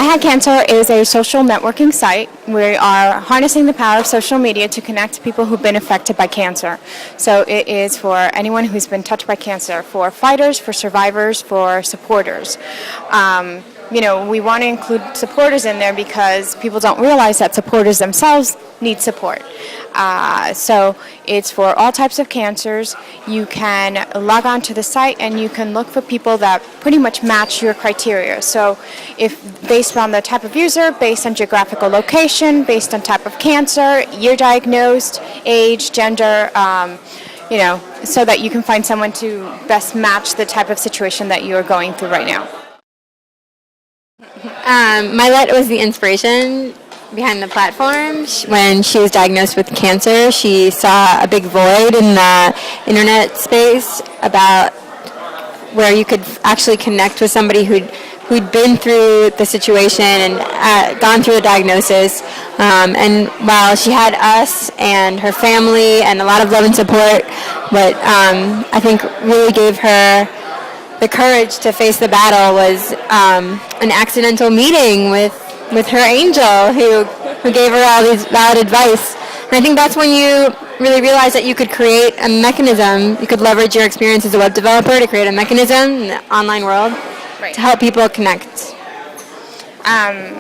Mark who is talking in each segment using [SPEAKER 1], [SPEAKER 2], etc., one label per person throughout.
[SPEAKER 1] Had Cancer is a social networking site. We are harnessing the power of social media to connect people who've been affected by cancer. So it is for anyone who's been touched by cancer, for fighters, for survivors, for supporters. We want to include supporters in there because people don't realize that supporters themselves need support. So it's for all types of cancers. You can log on to the site and you can look for people that pretty much match your criteria. So if based on the type of user, based on geographical location, based on type of cancer, year diagnosed, age, gender, so that you can find someone to best match the type of situation that you are going through right now.
[SPEAKER 2] Mailet was the inspiration behind the platform. When she was diagnosed with cancer, she saw a big void in the internet space about where you could actually connect with somebody who'd been through the situation and gone through a diagnosis. And while she had us and her family and a lot of love and support, what I think really gave her the courage to face the battle was an accidental meeting with her angel who gave her all these valid advice. And I think that's when you really realize that you could create a mechanism, you could leverage your experience as a web developer to create a mechanism in the online world to help people connect.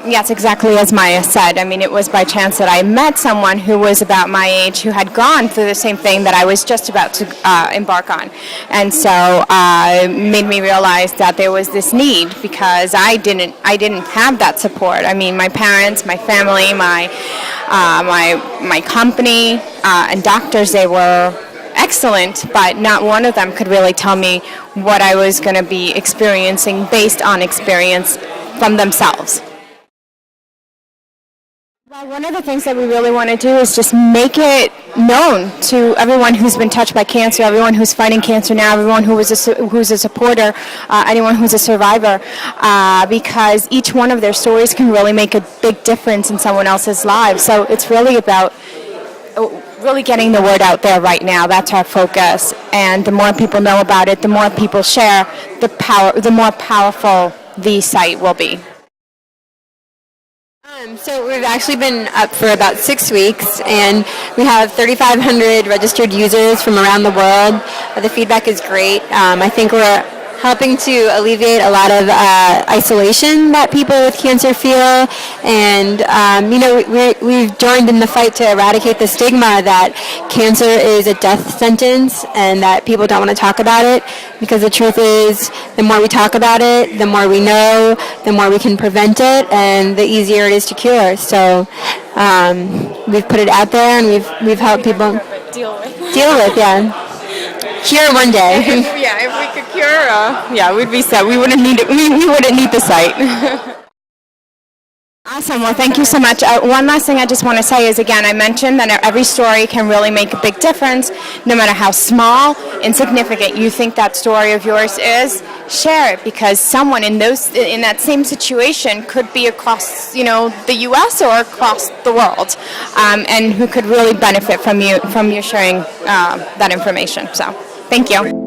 [SPEAKER 1] Yes, exactly as Maya said. I mean, it was by chance that I met someone who was about my age who had gone through the same thing that I was just about to embark on. And so it made me realize that there was this need because I didn't have that support. I mean, my parents, my family, my company, and doctors, they were excellent, but not one of them could really tell me what I was going to be experiencing based on experience from themselves. Well, one of the things that we really want to do is just make it known to everyone who's been touched by cancer, everyone who's fighting cancer now, everyone who's a supporter, anyone who's a survivor, because each one of their stories can really make a big difference in someone else's lives. So it's really about really getting the word out there right now. That's our focus. And the more people know about it, the more people share, the more powerful the site will be.
[SPEAKER 2] So we've actually been up for about 6 weeks, and we have 3,500 registered users from around the world. The feedback is great. I think we're helping to alleviate a lot of isolation that people with cancer feel, and we've joined in the fight to eradicate the stigma that cancer is a death sentence and that people don't want to talk about it, because the truth is the more we talk about it, the more we know, the more we can prevent it, and the easier it is to cure. So we've put it out there, and we've helped people
[SPEAKER 1] deal with.
[SPEAKER 2] Cure one day.
[SPEAKER 1] If we could cure, we'd be set. We wouldn't need it. We wouldn't need the site. Awesome. Well, thank you so much. One last thing I just want to say is, again, I mentioned that every story can really make a big difference, no matter how small, insignificant you think that story of yours is. Share it, because someone in that same situation could be across, the U.S. or across the world, and who could really benefit from you sharing that information. So, thank you.